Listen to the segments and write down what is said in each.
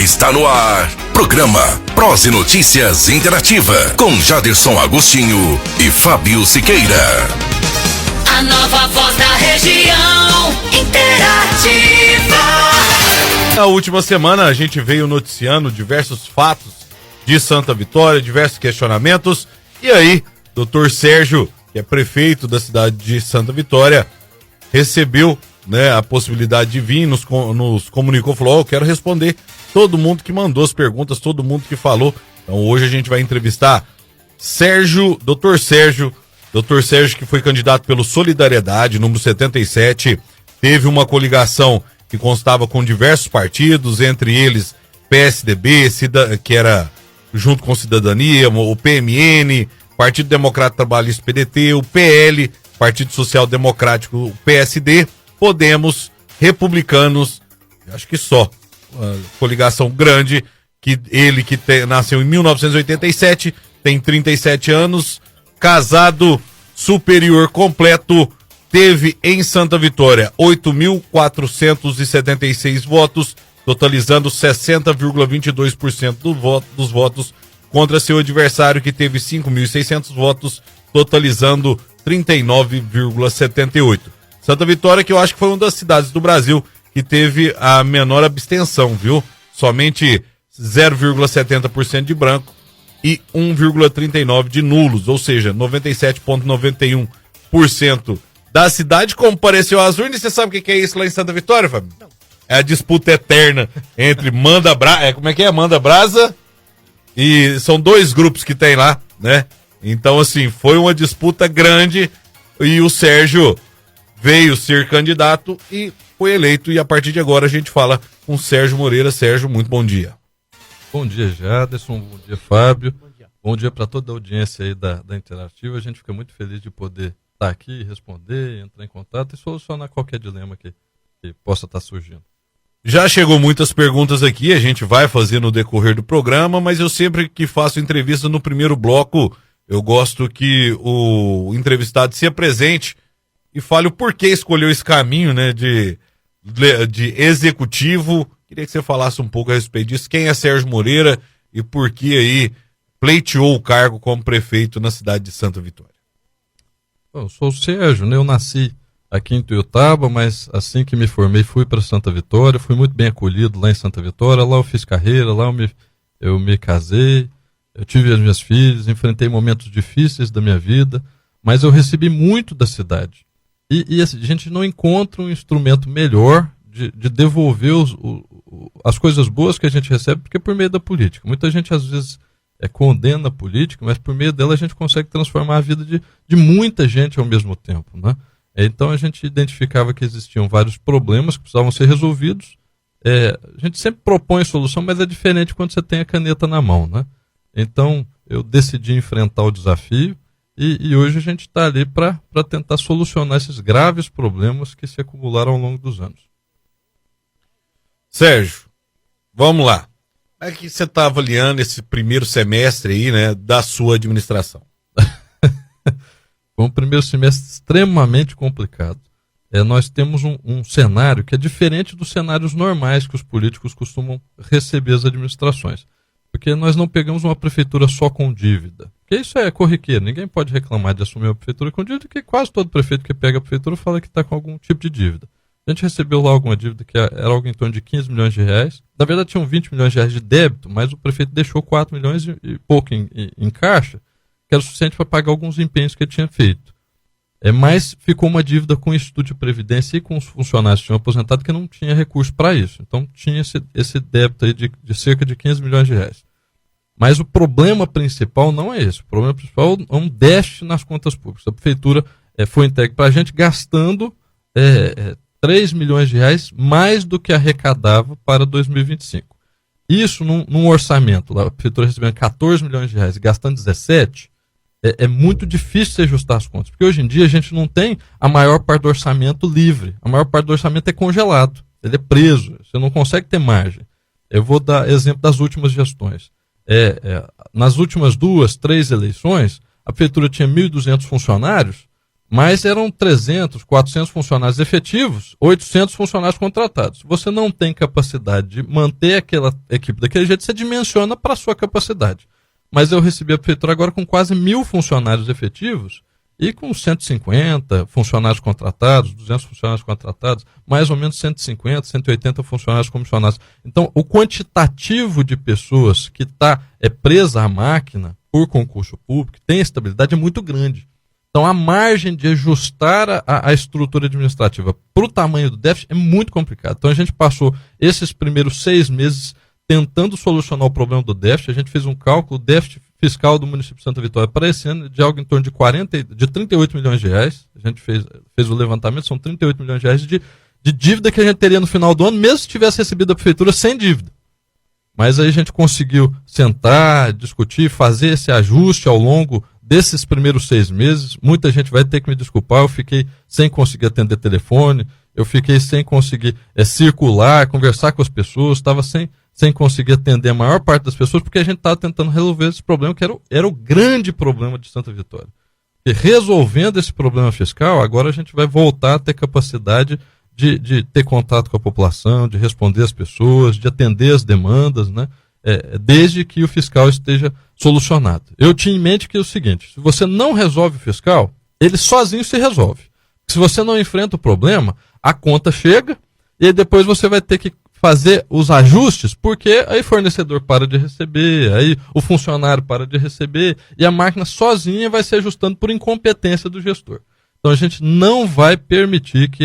Está no ar, programa Prós e Notícias Interativa, com Jaderson Agostinho e Fábio Siqueira. A nova voz da região, interativa. Na última semana a gente veio noticiando diversos fatos de Santa Vitória, diversos questionamentos, e aí, Dr. Sérgio, que é prefeito da cidade de Santa Vitória, recebeu, né, a possibilidade de vir, nos comunicou, falou, eu quero responder todo mundo que mandou as perguntas, todo mundo que falou. Então hoje a gente vai entrevistar Dr. Sérgio que foi candidato pelo Solidariedade, número 77, teve uma coligação que constava com diversos partidos, entre eles PSDB, que era junto com Cidadania, o PMN, Partido Democrata Trabalhista PDT, o PL, Partido Social Democrático, o PSD, Podemos, Republicanos, acho que só, uma coligação grande, que ele nasceu em 1987, tem 37 anos, casado, superior completo, teve em Santa Vitória 8.476 votos, totalizando 60,22% dos votos, contra seu adversário que teve 5.600 votos, totalizando 39,78%. Santa Vitória, que eu acho que foi uma das cidades do Brasil que teve a menor abstenção, viu? Somente 0,70% de branco e 1,39% de nulos, ou seja, 97,91% da cidade compareceu às urnas. Você sabe o que é isso lá em Santa Vitória, Fábio? Não. É a disputa eterna entre Manda Brasa, e são dois grupos que tem lá, né? Então, assim, foi uma disputa grande e o Sérgio veio ser candidato e foi eleito, e a partir de agora a gente fala com Sérgio Moreira. Sérgio, muito bom dia. Bom dia, Jaderson, bom dia, Fábio. Bom dia para toda a audiência aí da Interativa. A gente fica muito feliz de poder estar aqui, responder, entrar em contato e solucionar qualquer dilema que possa estar surgindo. Já chegou muitas perguntas aqui, a gente vai fazer no decorrer do programa, mas eu sempre que faço entrevista no primeiro bloco, eu gosto que o entrevistado se apresente e fale o porquê escolheu esse caminho, né, de executivo. Queria que você falasse um pouco a respeito disso. Quem é Sérgio Moreira e por que aí pleiteou o cargo como prefeito na cidade de Santa Vitória? Eu sou o Sérgio, né? Eu nasci aqui em Tuiutaba, mas assim que me formei fui para Santa Vitória, fui muito bem acolhido lá em Santa Vitória, lá eu fiz carreira, lá eu me casei, eu tive as minhas filhas, enfrentei momentos difíceis da minha vida, mas eu recebi muito da cidade. E a gente não encontra um instrumento melhor de devolver as coisas boas que a gente recebe, porque é por meio da política. Muita gente às vezes condena a política, mas por meio dela a gente consegue transformar a vida de muita gente ao mesmo tempo, né? Então a gente identificava que existiam vários problemas que precisavam ser resolvidos. A gente sempre propõe solução, mas é diferente quando você tem a caneta na mão, né? Então eu decidi enfrentar o desafio e hoje a gente está ali para tentar solucionar esses graves problemas que se acumularam ao longo dos anos. Sérgio, vamos lá. Como é que você está avaliando esse primeiro semestre aí, né, da sua administração? Foi um primeiro semestre extremamente complicado. Nós temos um cenário que é diferente dos cenários normais que os políticos costumam receber as administrações. Porque nós não pegamos uma prefeitura só com dívida. Porque isso é corriqueiro. Ninguém pode reclamar de assumir uma prefeitura com dívida, porque quase todo prefeito que pega a prefeitura fala que está com algum tipo de dívida. A gente recebeu lá alguma dívida que era algo em torno de 15 milhões de reais. Na verdade, tinham 20 milhões de reais de débito, mas o prefeito deixou 4 milhões e pouco em caixa, que era o suficiente para pagar alguns empenhos que ele tinha feito. Mas ficou uma dívida com o Instituto de Previdência e com os funcionários que tinham aposentado que não tinha recurso para isso. Então tinha esse débito aí de cerca de 15 milhões de reais. Mas o problema principal não é esse. O problema principal é um déficit nas contas públicas. A prefeitura foi entregue para a gente gastando 3 milhões de reais mais do que arrecadava para 2025. Isso num orçamento, a prefeitura recebendo 14 milhões de reais e gastando 17, é muito difícil você ajustar as contas, porque hoje em dia a gente não tem a maior parte do orçamento livre, a maior parte do orçamento é congelado, ele é preso, você não consegue ter margem. Eu vou dar exemplo das últimas gestões. Nas últimas 2, 3 eleições, a prefeitura tinha 1.200 funcionários, Mas eram 300, 400 funcionários efetivos, 800 funcionários contratados. Se você não tem capacidade de manter aquela equipe daquele jeito, você dimensiona para a sua capacidade. Mas eu recebi a prefeitura agora com quase 1.000 funcionários efetivos e com 150 funcionários contratados, 200 funcionários contratados, mais ou menos 150, 180 funcionários comissionados. Então, o quantitativo de pessoas que está presa à máquina por concurso público, tem estabilidade, é muito grande. Então, a margem de ajustar a estrutura administrativa para o tamanho do déficit é muito complicado. Então, a gente passou esses primeiros 6 meses tentando solucionar o problema do déficit. A gente fez um cálculo, o déficit fiscal do município de Santa Vitória para esse ano de algo em torno de 38 milhões de reais. A gente fez o levantamento, são 38 milhões de reais de dívida que a gente teria no final do ano, mesmo se tivesse recebido a prefeitura sem dívida. Mas aí a gente conseguiu sentar, discutir, fazer esse ajuste ao longo desses primeiros 6 meses. Muita gente vai ter que me desculpar, eu fiquei sem conseguir atender telefone, eu fiquei sem conseguir circular, conversar com as pessoas, estava sem conseguir atender a maior parte das pessoas, porque a gente estava tentando resolver esse problema, que era o grande problema de Santa Vitória. E resolvendo esse problema fiscal, agora a gente vai voltar a ter capacidade de ter contato com a população, de responder às pessoas, de atender as demandas, né? Desde que o fiscal esteja solucionado. Eu tinha em mente que é o seguinte: se você não resolve o fiscal, ele sozinho se resolve. Se você não enfrenta o problema, a conta chega e aí depois você vai ter que fazer os ajustes, porque aí o fornecedor para de receber, aí o funcionário para de receber e a máquina sozinha vai se ajustando por incompetência do gestor. Então a gente não vai permitir que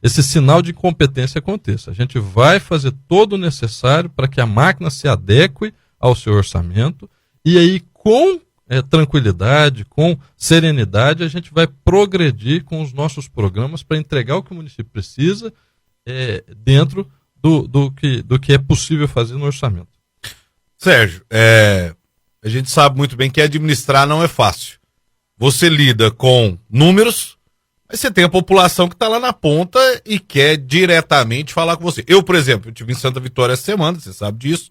esse sinal de incompetência aconteça. A gente vai fazer todo o necessário para que a máquina se adeque ao seu orçamento e aí com tranquilidade, com serenidade, a gente vai progredir com os nossos programas para entregar o que o município precisa dentro do que é possível fazer no orçamento. Sérgio, a gente sabe muito bem que administrar não é fácil. Você lida com números, mas você tem a população que está lá na ponta e quer diretamente falar com você. Eu, por exemplo, eu estive em Santa Vitória essa semana, você sabe disso.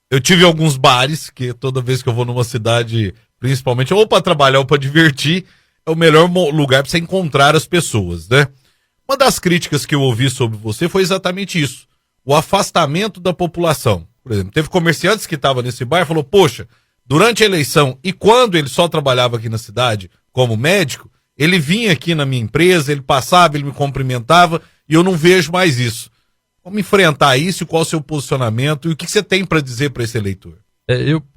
Eu tive em alguns bares, que toda vez que eu vou numa cidade, principalmente ou para trabalhar ou para divertir, é o melhor lugar para você encontrar as pessoas, né? Uma das críticas que eu ouvi sobre você foi exatamente isso. O afastamento da população. Por exemplo, teve comerciantes que estavam nesse bar e falou, poxa, durante a eleição e quando ele só trabalhava aqui na cidade como médico, ele vinha aqui na minha empresa, ele passava, ele me cumprimentava e eu não vejo mais isso. Como enfrentar isso e qual o seu posicionamento e o que você tem para dizer para esse eleitor?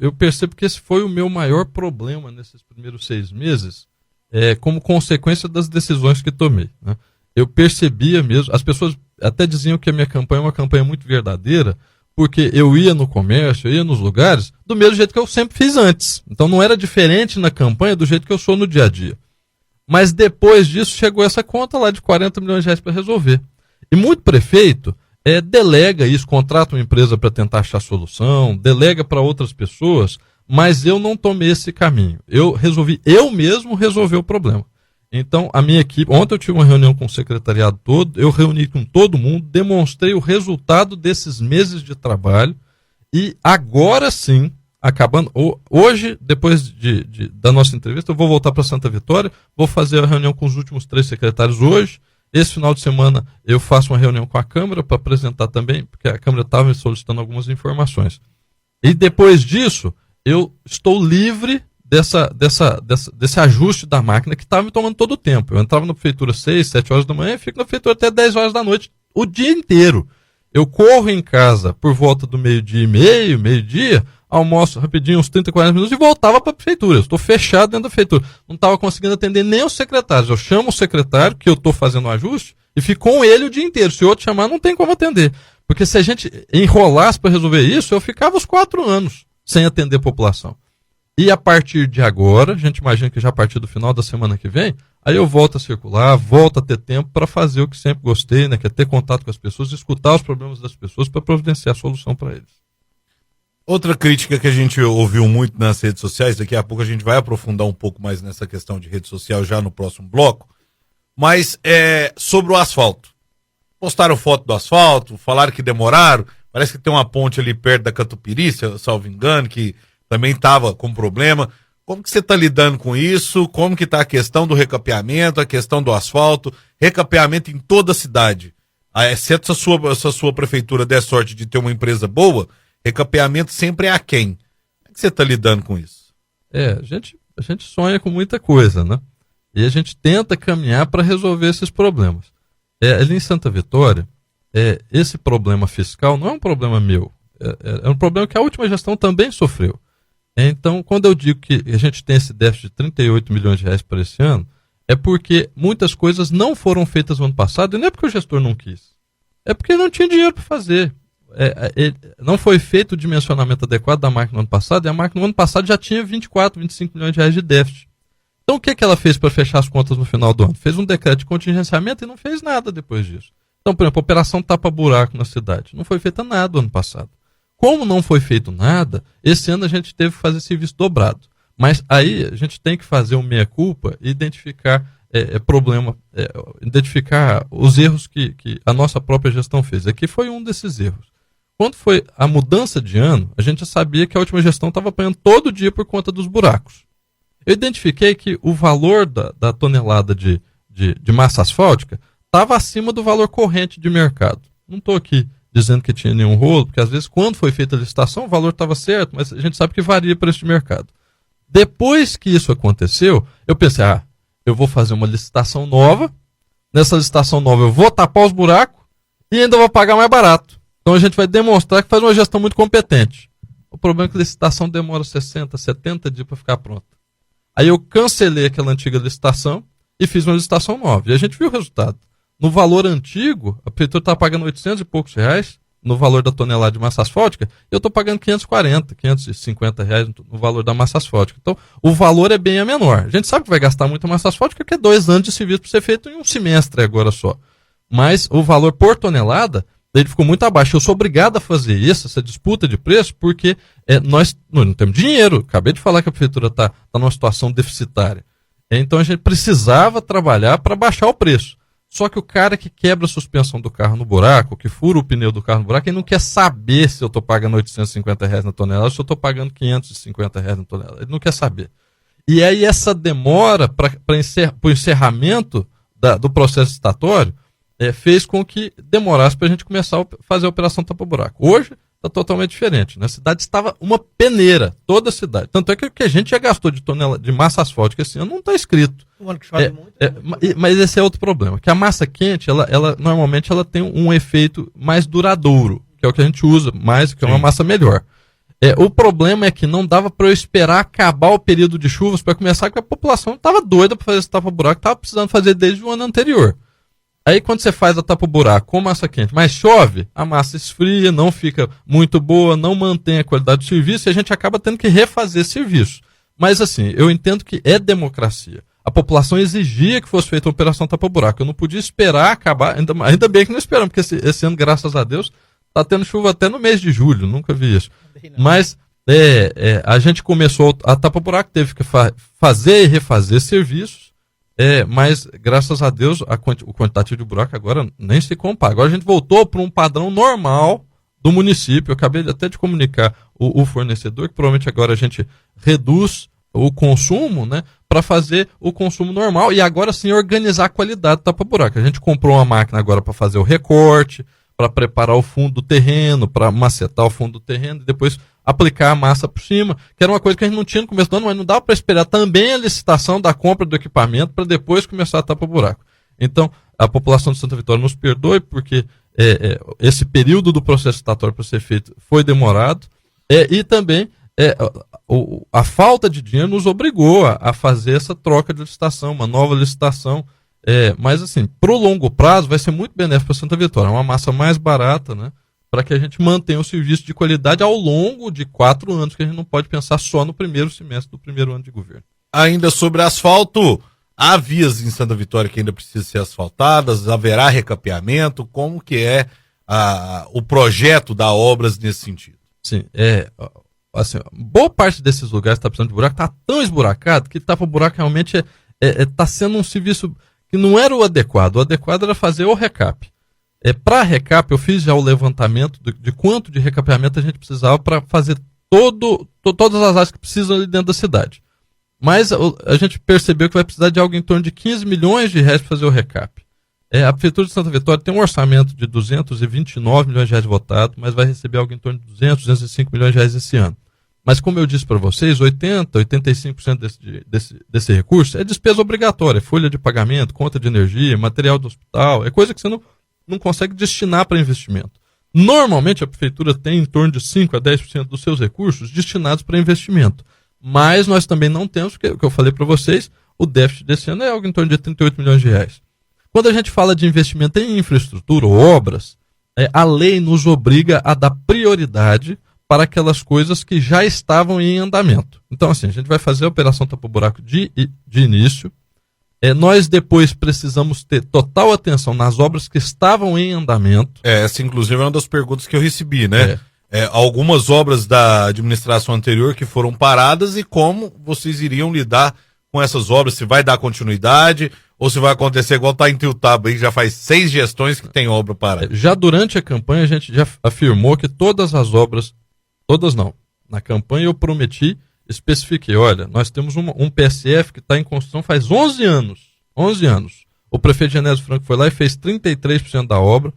Eu percebo que esse foi o meu maior problema nesses primeiros 6 meses, como consequência das decisões que tomei, né? Eu percebia mesmo, as pessoas até diziam que a minha campanha é uma campanha muito verdadeira, porque eu ia no comércio, eu ia nos lugares, do mesmo jeito que eu sempre fiz antes. Então não era diferente na campanha do jeito que eu sou no dia a dia. Mas depois disso chegou essa conta lá de 40 milhões de reais para resolver. E muito prefeito delega isso, contrata uma empresa para tentar achar solução, delega para outras pessoas, mas eu não tomei esse caminho. Eu mesmo resolver o problema. Então, a minha equipe, ontem eu tive uma reunião com o secretariado todo, eu reuni com todo mundo, demonstrei o resultado desses meses de trabalho e agora sim, acabando, hoje, depois da nossa entrevista, eu vou voltar para Santa Vitória, vou fazer a reunião com os últimos 3 secretários hoje, esse final de semana eu faço uma reunião com a Câmara para apresentar também, porque a Câmara estava me solicitando algumas informações. E depois disso, eu estou livre desse ajuste da máquina que estava me tomando todo o tempo. Eu entrava na prefeitura 6, 7 horas da manhã e fico na prefeitura até 10 horas da noite, o dia inteiro. Eu corro em casa por volta do meio-dia, almoço rapidinho, uns 30, 40 minutos e voltava para a prefeitura. Eu estou fechado dentro da prefeitura. Não estava conseguindo atender nem os secretários. Eu chamo o secretário, que eu estou fazendo o ajuste, e fico com ele o dia inteiro. Se o outro chamar, não tem como atender. Porque se a gente enrolasse para resolver isso, eu ficava os 4 anos sem atender a população. E a partir de agora, a gente imagina que já a partir do final da semana que vem, aí eu volto a circular, volto a ter tempo para fazer o que sempre gostei, né, que é ter contato com as pessoas, escutar os problemas das pessoas para providenciar a solução para eles. Outra crítica que a gente ouviu muito nas redes sociais, daqui a pouco a gente vai aprofundar um pouco mais nessa questão de rede social já no próximo bloco, mas sobre o asfalto. Postaram foto do asfalto, falaram que demoraram, parece que tem uma ponte ali perto da Catupiry, se eu salvo engano, que também estava com problema. Como que você está lidando com isso? Como que está a questão do recapeamento, a questão do asfalto, recapeamento em toda a cidade? Exceto se a sua prefeitura der sorte de ter uma empresa boa, recapeamento sempre é aquém. Como é que você está lidando com isso? A gente sonha com muita coisa, né? E a gente tenta caminhar para resolver esses problemas. Ali em Santa Vitória, esse problema fiscal não é um problema meu. É um problema que a última gestão também sofreu. Então, quando eu digo que a gente tem esse déficit de 38 milhões de reais para esse ano, é porque muitas coisas não foram feitas no ano passado, e não é porque o gestor não quis. É porque não tinha dinheiro para fazer. Não foi feito o dimensionamento adequado da máquina no ano passado, e a máquina no ano passado já tinha 24, 25 milhões de reais de déficit. Então, o que ela fez para fechar as contas no final do ano? Fez um decreto de contingenciamento e não fez nada depois disso. Então, por exemplo, a operação tapa-buraco na cidade. Não foi feita nada no ano passado. Como não foi feito nada, esse ano a gente teve que fazer serviço dobrado. Mas aí a gente tem que fazer um meia-culpa e identificar identificar os erros que a nossa própria gestão fez. Aqui foi um desses erros. Quando foi a mudança de ano, a gente já sabia que a última gestão estava apanhando todo dia por conta dos buracos. Eu identifiquei que o valor da tonelada de massa asfáltica estava acima do valor corrente de mercado. Não estou aqui dizendo que tinha nenhum rolo, porque às vezes quando foi feita a licitação o valor estava certo, mas a gente sabe que varia preço de mercado. Depois que isso aconteceu, eu pensei, eu vou fazer uma licitação nova, nessa licitação nova eu vou tapar os buracos e ainda vou pagar mais barato. Então a gente vai demonstrar que faz uma gestão muito competente. O problema é que a licitação demora 60, 70 dias para ficar pronta. Aí eu cancelei aquela antiga licitação e fiz uma licitação nova. E a gente viu o resultado. No valor antigo, a prefeitura estava pagando 800 e poucos reais no valor da tonelada de massa asfáltica, e eu estou pagando 540, 550 reais no valor da massa asfáltica. Então, o valor é bem a menor. A gente sabe que vai gastar muita massa asfáltica, porque é 2 anos de serviço para ser feito em um semestre agora só. Mas o valor por tonelada, ele ficou muito abaixo. Eu sou obrigado a fazer isso, essa disputa de preço, porque nós não temos dinheiro. Acabei de falar que a prefeitura está numa situação deficitária. Então, a gente precisava trabalhar para baixar o preço. Só que o cara que quebra a suspensão do carro no buraco, que fura o pneu do carro no buraco, ele não quer saber se eu estou pagando 850 reais na tonelada ou se eu estou pagando 550 reais na tonelada. Ele não quer saber. E aí essa demora para o encerramento do processo licitatório fez com que demorasse para a gente começar a fazer a operação tapa-buraco. Hoje está totalmente diferente. Na cidade estava uma peneira, toda a cidade. Tanto é que o que a gente já gastou de massa asfáltica esse ano não está escrito. O ano que chove muito. Mas esse é outro problema, que a massa quente, ela normalmente ela tem um efeito mais duradouro, que é o que a gente usa mais, que é uma massa melhor. O problema é que não dava para eu esperar acabar o período de chuvas para começar, porque a população estava doida para fazer esse tapa-buraco, estava precisando fazer desde o ano anterior. Aí quando você faz a tapa-buraco com massa quente, mas chove, a massa esfria, não fica muito boa, não mantém a qualidade do serviço e a gente acaba tendo que refazer esse serviço. Mas assim, eu entendo que é democracia. A população exigia que fosse feita a operação tapa-buraco. Eu não podia esperar acabar, ainda bem que não esperamos, porque esse ano, graças a Deus, está tendo chuva até no mês de julho, nunca vi isso. Mas a gente começou a tapa-buraco, teve que fazer e refazer serviços, mas graças a Deus o quantitativo de buraco agora nem se compara. Agora a gente voltou para um padrão normal do município. Eu acabei até de comunicar o fornecedor, que provavelmente agora a gente reduz o consumo, né, para fazer o consumo normal e agora sim organizar a qualidade do tapa-buraco. A gente comprou uma máquina agora para fazer o recorte, para preparar o fundo do terreno, para macetar o fundo do terreno e depois aplicar a massa por cima, que era uma coisa que a gente não tinha no começo do ano, mas não dava para esperar também a licitação da compra do equipamento para depois começar a tapa-buraco. Então, a população de Santa Vitória nos perdoe, porque esse período do processo licitatório para ser feito foi demorado, e também a falta de dinheiro nos obrigou a fazer essa troca de licitação, uma nova licitação. Mas assim, pro longo prazo vai ser muito benéfico para Santa Vitória, é uma massa mais barata, né, para que a gente mantenha o serviço de qualidade ao longo de 4 anos, que a gente não pode pensar só no primeiro semestre do primeiro ano de governo. Ainda sobre asfalto, há vias em Santa Vitória que ainda precisam ser asfaltadas, haverá recapeamento, como que é o projeto da obras nesse sentido? Sim, assim, boa parte desses lugares que está precisando de buraco está tão esburacado que tapa-buraco realmente está sendo um serviço que não era o adequado era fazer o recap. Para recap, eu fiz já o levantamento de quanto de recapeamento a gente precisava para fazer todas as áreas que precisam ali dentro da cidade. Mas a gente percebeu que vai precisar de algo em torno de 15 milhões de reais para fazer o recap. A Prefeitura de Santa Vitória tem um orçamento de 229 milhões de reais votado, mas vai receber algo em torno de 205 milhões de reais esse ano. Mas como eu disse para vocês, 85% desse recurso é despesa obrigatória, folha de pagamento, conta de energia, material do hospital, é coisa que você não consegue destinar para investimento. Normalmente a Prefeitura tem em torno de 5 a 10% dos seus recursos destinados para investimento. Mas nós também não temos, o que eu falei para vocês, o déficit desse ano é algo em torno de 38 milhões de reais. Quando a gente fala de investimento em infraestrutura ou obras, a lei nos obriga a dar prioridade para aquelas coisas que já estavam em andamento. Então, assim, a gente vai fazer a operação tapa-buraco de início. Nós depois precisamos ter total atenção nas obras que estavam em andamento. Essa, inclusive, é uma das perguntas que eu recebi, né? Algumas obras da administração anterior que foram paradas e como vocês iriam lidar com essas obras, se vai dar continuidade ou se vai acontecer igual está em Tiltaba, aí já faz 6 gestões que tem obra parada. Já durante a campanha a gente já afirmou que todas as obras, todas não, na campanha eu prometi, especifiquei, olha, nós temos um PSF que está em construção faz 11 anos, o prefeito Genésio Franco foi lá e fez 33% da obra.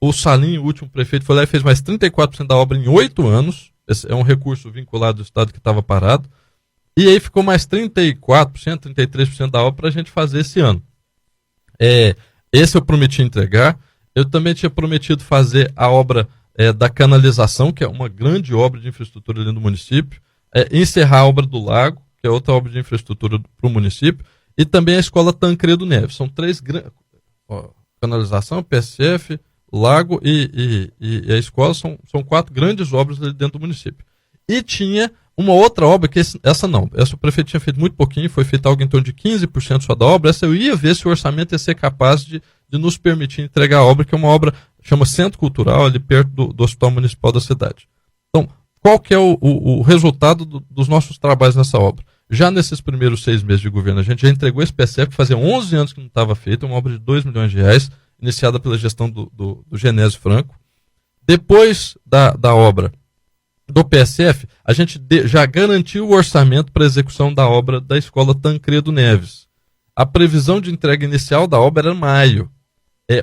O Salim, o último prefeito, foi lá e fez mais 34% da obra em 8 anos. Esse é um recurso vinculado do Estado que estava parado. E aí ficou mais 34%, 33% da obra para a gente fazer esse ano. Esse eu prometi entregar. Eu também tinha prometido fazer a obra da canalização, que é uma grande obra de infraestrutura ali no município. Encerrar a obra do Lago, que é outra obra de infraestrutura para o município. E também a escola Tancredo Neves. São 3 grandes... Canalização, PSF... Lago e a escola são 4 grandes obras ali dentro do município. E tinha uma outra obra, que essa o prefeito tinha feito muito pouquinho, foi feito algo em torno de 15% só da obra. Essa eu ia ver se o orçamento ia ser capaz de nos permitir entregar a obra, que é uma obra, chama Centro Cultural, ali perto do Hospital Municipal da cidade. Então, qual que é o resultado dos nossos trabalhos nessa obra? Já nesses primeiros 6 meses de governo, a gente já entregou esse PSF, que fazia 11 anos que não estava feito, uma obra de 2 milhões de reais, iniciada pela gestão do Genésio Franco. Depois da obra do PSF, a gente já garantiu o orçamento para execução da obra da escola Tancredo Neves. A previsão de entrega inicial da obra era maio.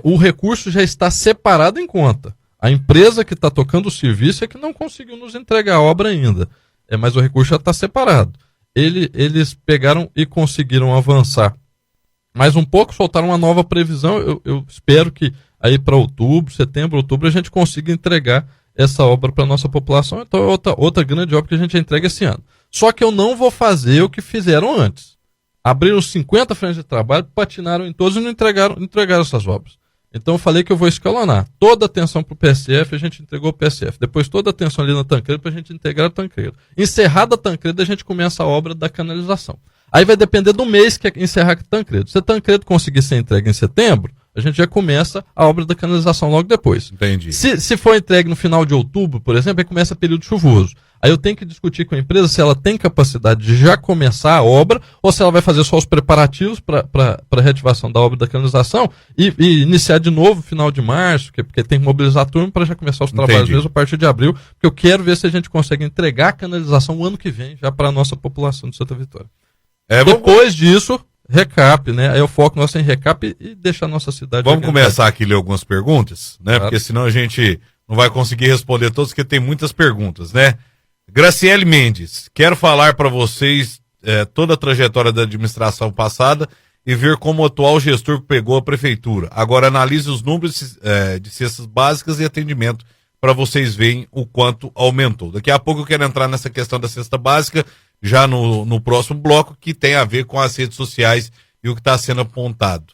O recurso já está separado em conta. A empresa que está tocando o serviço é que não conseguiu nos entregar a obra ainda. Mas o recurso já está separado. Eles pegaram e conseguiram avançar mais um pouco, soltaram uma nova previsão. Eu espero que aí para setembro, outubro, a gente consiga entregar essa obra para a nossa população. Então é outra grande obra que a gente entrega esse ano. Só que eu não vou fazer o que fizeram antes. Abriram 50 frentes de trabalho, patinaram em todos e não entregaram essas obras. Então eu falei que eu vou escalonar. Toda a atenção para o PSF, a gente entregou o PSF. Depois toda a atenção ali na Tancredo para a gente integrar a Tancredo. Encerrada a Tancredo, a gente começa a obra da canalização. Aí vai depender do mês que é encerrar Tancredo. Se a Tancredo conseguir ser entregue em setembro, a gente já começa a obra da canalização logo depois. Entendi. Se for entregue no final de outubro, por exemplo, aí começa período chuvoso. Aí eu tenho que discutir com a empresa se ela tem capacidade de já começar a obra ou se ela vai fazer só os preparativos para a reativação da obra da canalização e iniciar de novo no final de março, porque tem que mobilizar a turma para já começar os trabalhos mesmo a partir de abril, porque eu quero ver se a gente consegue entregar a canalização o ano que vem já para a nossa população de Santa Vitória. Depois disso, recap, né? Aí eu foco nosso em recap e deixar a nossa cidade... Vamos começar aqui a ler algumas perguntas, né? Claro. Porque senão a gente não vai conseguir responder todas, porque tem muitas perguntas, né? Graciele Mendes, quero falar para vocês toda a trajetória da administração passada e ver como o atual gestor pegou a prefeitura. Agora analise os números de cestas básicas e atendimento para vocês verem o quanto aumentou. Daqui a pouco eu quero entrar nessa questão da cesta básica, já no próximo bloco, que tem a ver com as redes sociais e o que está sendo apontado.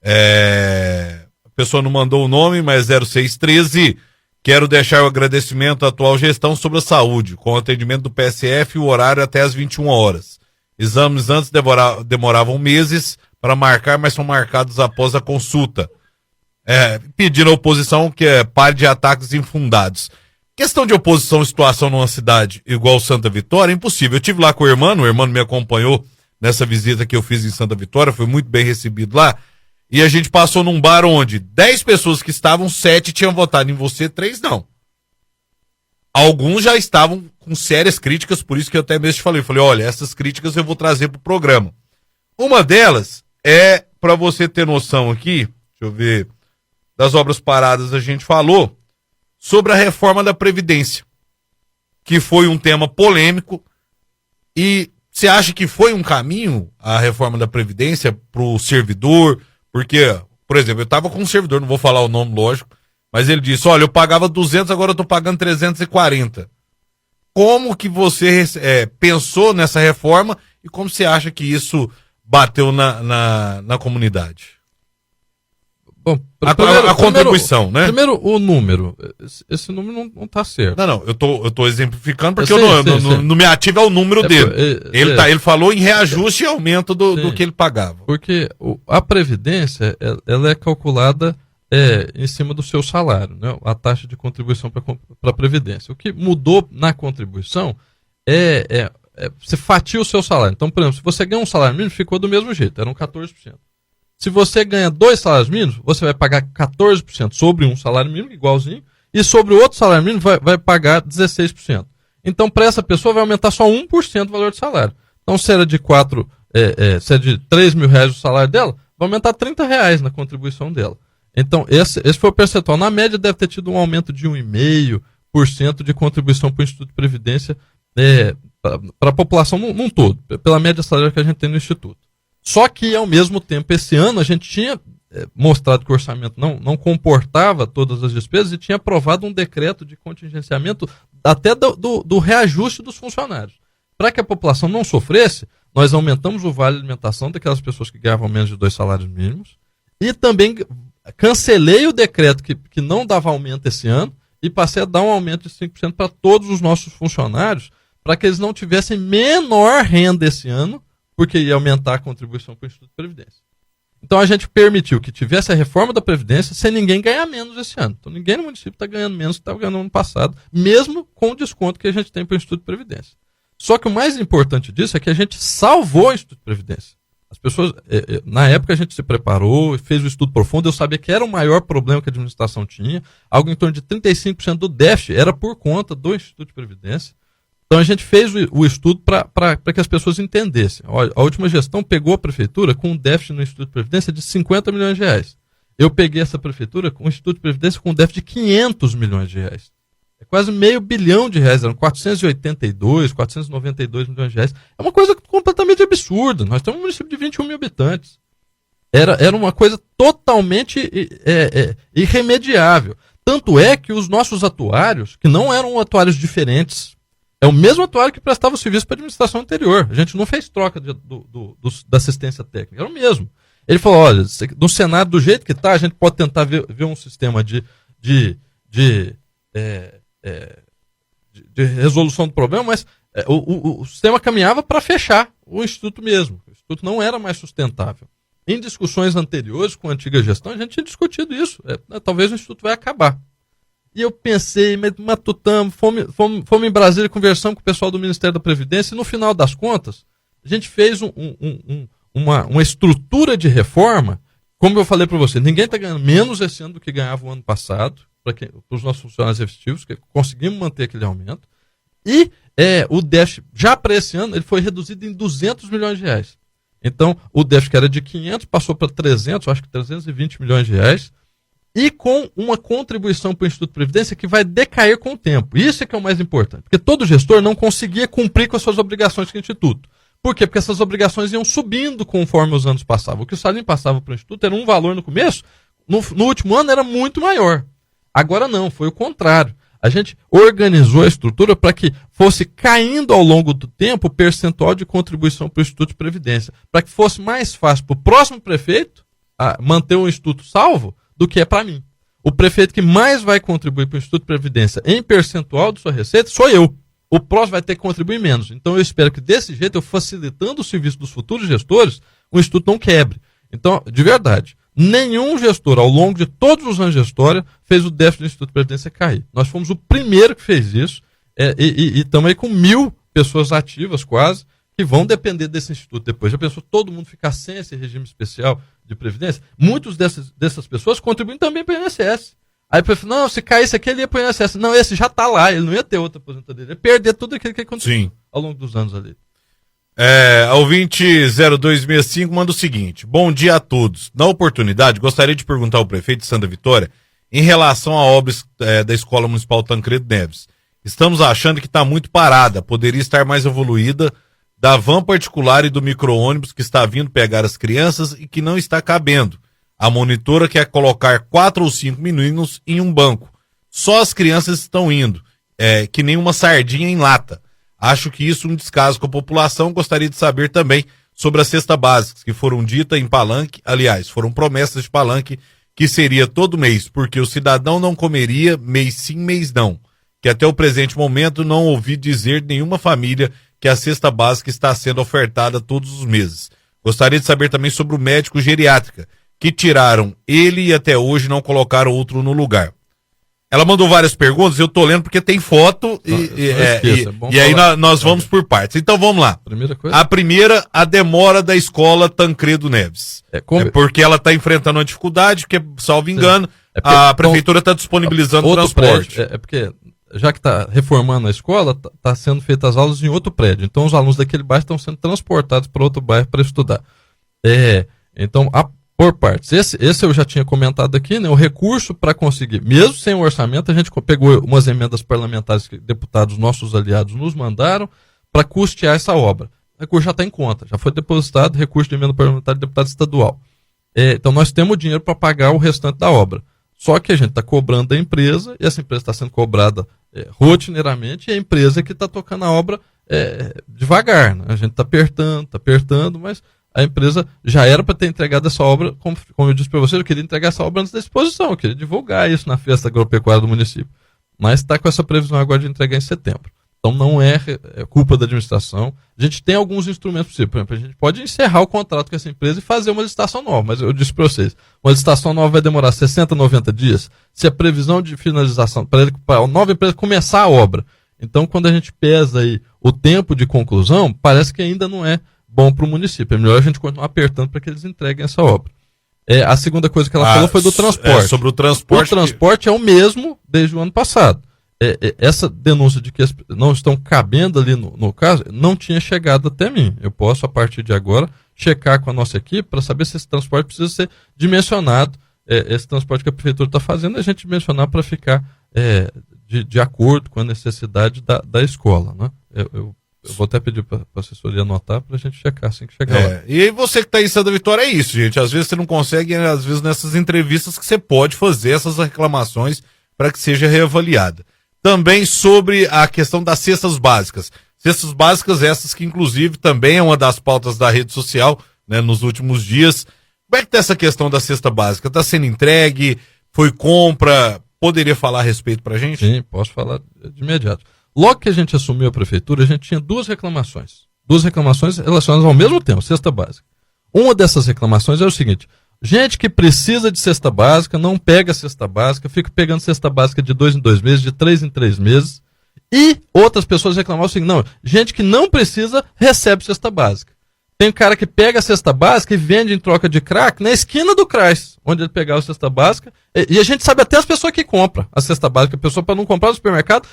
A pessoa não mandou o nome, mas 0613, quero deixar o agradecimento à atual gestão sobre a saúde, com o atendimento do PSF e o horário até às 21 horas. Exames antes demoravam meses para marcar, mas são marcados após a consulta. Pedindo à oposição que pare de ataques infundados. Questão de oposição à situação numa cidade igual Santa Vitória é impossível. Eu estive lá com o irmão me acompanhou nessa visita que eu fiz em Santa Vitória, foi muito bem recebido lá, e a gente passou num bar onde 10 pessoas que estavam, 7 tinham votado em você, 3 não. alguns já estavam com sérias críticas, por isso que eu até mesmo te falei, olha, essas críticas eu vou trazer pro programa. Uma delas é, para você ter noção aqui, deixa eu ver, das obras paradas a gente falou, sobre a reforma da Previdência, que foi um tema polêmico, e você acha que foi um caminho a reforma da Previdência pro servidor? Porque, por exemplo, eu estava com um servidor, não vou falar o nome, lógico, mas ele disse, olha, eu pagava 200, agora eu tô pagando 340. Como que você pensou nessa reforma e como você acha que isso bateu na comunidade? Bom, a contribuição, né? Primeiro, o número. Esse número não tá certo. Não, eu tô exemplificando porque Sim. não me ativa o número dele. Ele falou em reajuste e aumento do que ele pagava. Porque a Previdência, ela é calculada em cima do seu salário, né? A taxa de contribuição para a Previdência. O que mudou na contribuição você fatia o seu salário. Então, por exemplo, se você ganha um salário mínimo, ficou do mesmo jeito, eram 14%. Se você ganha 2 salários mínimos, você vai pagar 14% sobre um salário mínimo, igualzinho, e sobre o outro salário mínimo vai pagar 16%. Então, para essa pessoa, vai aumentar só 1% do valor do salário. Então, se era de se é de 3 mil reais o salário dela, vai aumentar 30 reais na contribuição dela. Então, esse foi o percentual. Na média, deve ter tido um aumento de 1,5% de contribuição para o Instituto de Previdência para a população num todo, pela média salarial que a gente tem no Instituto. Só que, ao mesmo tempo, esse ano, a gente tinha mostrado que o orçamento não comportava todas as despesas e tinha aprovado um decreto de contingenciamento até do reajuste dos funcionários. Para que a população não sofresse, nós aumentamos o vale alimentação daquelas pessoas que ganhavam menos de 2 salários mínimos e também cancelei o decreto que não dava aumento esse ano e passei a dar um aumento de 5% para todos os nossos funcionários, para que eles não tivessem menor renda esse ano, porque ia aumentar a contribuição para o Instituto de Previdência. Então a gente permitiu que tivesse a reforma da Previdência sem ninguém ganhar menos esse ano. Então ninguém no município está ganhando menos do que estava ganhando no ano passado, mesmo com o desconto que a gente tem para o Instituto de Previdência. Só que o mais importante disso é que a gente salvou o Instituto de Previdência. As pessoas, na época a gente se preparou, fez o estudo profundo, eu sabia que era o maior problema que a administração tinha, algo em torno de 35% do déficit era por conta do Instituto de Previdência. Então a gente fez o estudo para que as pessoas entendessem. Olha, a última gestão pegou a prefeitura com um déficit no Instituto de Previdência de 50 milhões de reais. Eu peguei essa prefeitura com o Instituto de Previdência com um déficit de 500 milhões de reais. É quase R$500 bilhão, eram 492 milhões de reais. É uma coisa completamente absurda. Nós temos um município de 21 mil habitantes. Era uma coisa totalmente irremediável. Tanto é que os nossos atuários, que não eram atuários diferentes, é o mesmo atuário que prestava o serviço para a administração anterior. A gente não fez troca da assistência técnica, era o mesmo. Ele falou, olha, no cenário do jeito que está, a gente pode tentar ver um sistema de resolução do problema, mas o sistema caminhava para fechar o Instituto mesmo. O Instituto não era mais sustentável. Em discussões anteriores com a antiga gestão, a gente tinha discutido isso. Talvez o Instituto vai acabar. E eu pensei, matutamos, fomos em Brasília, conversamos com o pessoal do Ministério da Previdência, e no final das contas, a gente fez uma estrutura de reforma, como eu falei para você, ninguém está ganhando menos esse ano do que ganhava o ano passado, para os nossos funcionários efetivos, que conseguimos manter aquele aumento, e o déficit, já para esse ano, ele foi reduzido em 200 milhões de reais. Então, o déficit que era de 500 passou para 300, acho que 320 milhões de reais, e com uma contribuição para o Instituto de Previdência que vai decair com o tempo. Isso é que é o mais importante, porque todo gestor não conseguia cumprir com as suas obrigações com o Instituto. Por quê? Porque essas obrigações iam subindo conforme os anos passavam. O que o Salim passava para o Instituto era um valor no começo, no último ano era muito maior. Agora não, foi o contrário. A gente organizou a estrutura para que fosse caindo ao longo do tempo o percentual de contribuição para o Instituto de Previdência, para que fosse mais fácil para o próximo prefeito manter o Instituto salvo do que é para mim. O prefeito que mais vai contribuir para o Instituto de Previdência em percentual de sua receita sou eu. O próximo vai ter que contribuir menos. Então eu espero que desse jeito, eu facilitando o serviço dos futuros gestores, o Instituto não quebre. Então, de verdade, nenhum gestor, ao longo de todos os anos de história, fez o déficit do Instituto de Previdência cair. Nós fomos o primeiro que fez isso, e estamos aí com 1.000 pessoas ativas quase, que vão depender desse Instituto depois. Já pensou todo mundo ficar sem esse regime especial de Previdência? Muitas dessas pessoas contribuem também para o INSS. Aí eu falei, não, se caísse aqui, ele ia pro INSS. Não, esse já tá lá, ele não ia ter outra aposentadoria. Ele ia perder tudo aquilo que aconteceu ao longo dos anos ali. A ouvinte 0265 manda o seguinte: bom dia a todos. Na oportunidade, gostaria de perguntar ao prefeito de Santa Vitória em relação à obra da Escola Municipal Tancredo Neves. Estamos achando que está muito parada, poderia estar mais evoluída, da van particular e do micro-ônibus que está vindo pegar as crianças e que não está cabendo. A monitora quer colocar 4 ou 5 meninos em um banco. Só as crianças estão indo, que nem uma sardinha em lata. Acho que isso é um descaso com a população. Gostaria de saber também sobre as cestas básicas que foram ditas em Palanque. Aliás, foram promessas de Palanque que seria todo mês, porque o cidadão não comeria mês sim, mês não. Que até o presente momento não ouvi dizer de nenhuma família que a cesta básica está sendo ofertada todos os meses. Gostaria de saber também sobre o médico geriátrica, que tiraram ele e até hoje não colocaram outro no lugar. Ela mandou várias perguntas, eu tô lendo porque tem foto e aí nós vamos por partes. Então vamos lá. A primeira, a demora da escola Tancredo Neves. Porque ela está enfrentando uma dificuldade, que, salvo engano, a prefeitura está disponibilizando o transporte. Prédio, porque já que está reformando a escola, está sendo feitas as aulas em outro prédio. Então os alunos daquele bairro estão sendo transportados para outro bairro para estudar. Então, por partes. Esse eu já tinha comentado aqui, né? O recurso para conseguir, mesmo sem o orçamento, a gente pegou umas emendas parlamentares que deputados nossos aliados nos mandaram para custear essa obra. O recurso já está em conta, já foi depositado recurso de emenda parlamentar de deputado estadual. Então nós temos dinheiro para pagar o restante da obra. Só que a gente está cobrando da empresa, e essa empresa está sendo cobrada rotineiramente, e a empresa que está tocando a obra devagar. Né? A gente está apertando, mas a empresa já era para ter entregado essa obra, como eu disse para vocês, eu queria entregar essa obra antes da exposição, eu queria divulgar isso na festa agropecuária do município. Mas está com essa previsão agora de entregar em setembro. Então não é culpa da administração. A gente tem alguns instrumentos possíveis. Por exemplo, a gente pode encerrar o contrato com essa empresa e fazer uma licitação nova. Mas eu disse para vocês, uma licitação nova vai demorar 60, 90 dias. Se a previsão de finalização, para a nova empresa começar a obra. Então, quando a gente pesa aí o tempo de conclusão, parece que ainda não é bom para o município. É melhor a gente continuar apertando para que eles entreguem essa obra. A segunda coisa que ela falou foi do transporte. Sobre o transporte. O transporte é o mesmo desde o ano passado. Essa denúncia de que não estão cabendo ali no caso, não tinha chegado até mim. Eu posso, a partir de agora, checar com a nossa equipe para saber se esse transporte precisa ser dimensionado. Esse transporte que a prefeitura está fazendo, a gente dimensionar para ficar de acordo com a necessidade da escola. Né? Eu vou até pedir para a assessoria anotar para a gente checar assim que chegar lá. E aí você que está em Santa Vitória é isso, gente. Às vezes você não consegue, às vezes nessas entrevistas que você pode fazer essas reclamações para que seja reavaliada. Também sobre a questão das cestas básicas. Cestas básicas essas que, inclusive, também é uma das pautas da rede social, né, nos últimos dias. Como é que está essa questão da cesta básica? Está sendo entregue? Foi compra? Poderia falar a respeito para a gente? Sim, posso falar de imediato. Logo que a gente assumiu a prefeitura, a gente tinha duas reclamações relacionadas ao mesmo tema, cesta básica. Uma dessas reclamações é o seguinte: gente que precisa de cesta básica, não pega cesta básica, fica pegando cesta básica de 2 em 2 meses, de 3 em 3 meses. E outras pessoas reclamavam o seguinte: não, gente que não precisa recebe cesta básica. Tem um cara que pega a cesta básica e vende em troca de crack na esquina do CRAS, onde ele pegava a cesta básica. E a gente sabe até as pessoas que compram a cesta básica. A pessoa, para não comprar no supermercado,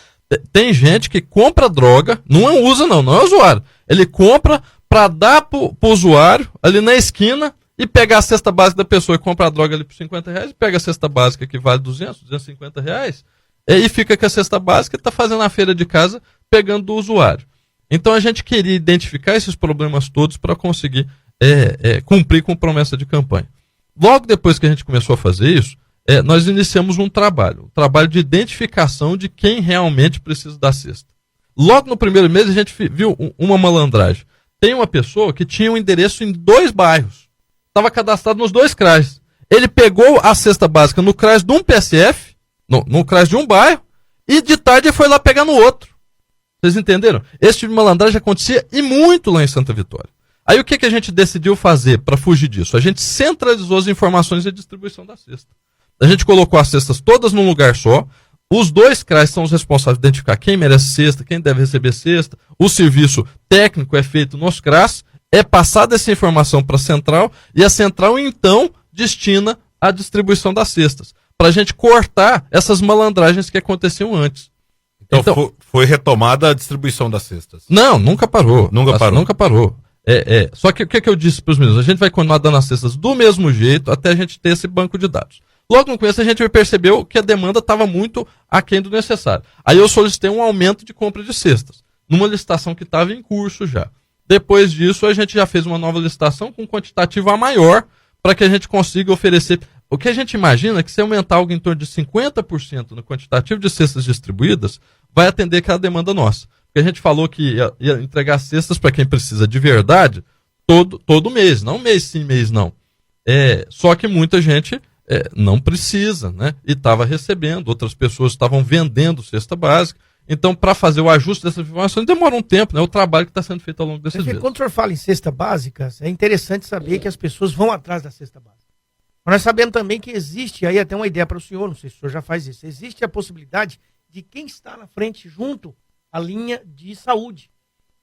tem gente que compra droga, não usa não é usuário. Ele compra para dar pro usuário ali na esquina e pegar a cesta básica da pessoa e compra a droga ali por R$50, pega a cesta básica que vale R$250, e fica com a cesta básica e está fazendo a feira de casa pegando do usuário. Então a gente queria identificar esses problemas todos para conseguir cumprir com promessa de campanha. Logo depois que a gente começou a fazer isso, nós iniciamos um trabalho de identificação de quem realmente precisa da cesta. Logo no primeiro mês a gente viu uma malandragem. Tem uma pessoa que tinha um endereço em 2 bairros. Estava cadastrado nos 2 CRAS. Ele pegou a cesta básica no CRAS de um PSF, no CRAS de um bairro, e de tarde ele foi lá pegar no outro. Vocês entenderam? Esse tipo de malandragem acontecia e muito lá em Santa Vitória. Aí o que a gente decidiu fazer para fugir disso? A gente centralizou as informações e a distribuição da cesta. A gente colocou as cestas todas num lugar só. Os 2 CRAS são os responsáveis de identificar quem merece cesta, quem deve receber cesta. O serviço técnico é feito nos CRAS. É passada essa informação para a central e a central, então, destina a distribuição das cestas. para a gente cortar essas malandragens que aconteciam antes. Então foi retomada a distribuição das cestas? Não, nunca parou. Nunca parou. Só que o que eu disse para os meninos? A gente vai continuar dando as cestas do mesmo jeito até a gente ter esse banco de dados. Logo no começo a gente percebeu que a demanda estava muito aquém do necessário. Aí eu solicitei um aumento de compra de cestas, numa licitação que estava em curso já. Depois disso a gente já fez uma nova licitação com quantitativo a maior para que a gente consiga oferecer. O que a gente imagina é que se aumentar algo em torno de 50% no quantitativo de cestas distribuídas, vai atender aquela demanda nossa. Porque a gente falou que ia entregar cestas para quem precisa de verdade todo mês, não mês sim, mês não. Só que muita gente não precisa, né? E estava recebendo, outras pessoas estavam vendendo cesta básica. Então, para fazer o ajuste dessas informações, demora um tempo, né? O trabalho que está sendo feito ao longo desses dias. Quando o senhor fala em cesta básica, é interessante saber que as pessoas vão atrás da cesta básica. Nós sabemos também que existe, aí até uma ideia para o senhor, não sei se o senhor já faz isso, existe a possibilidade de quem está na frente junto à linha de saúde.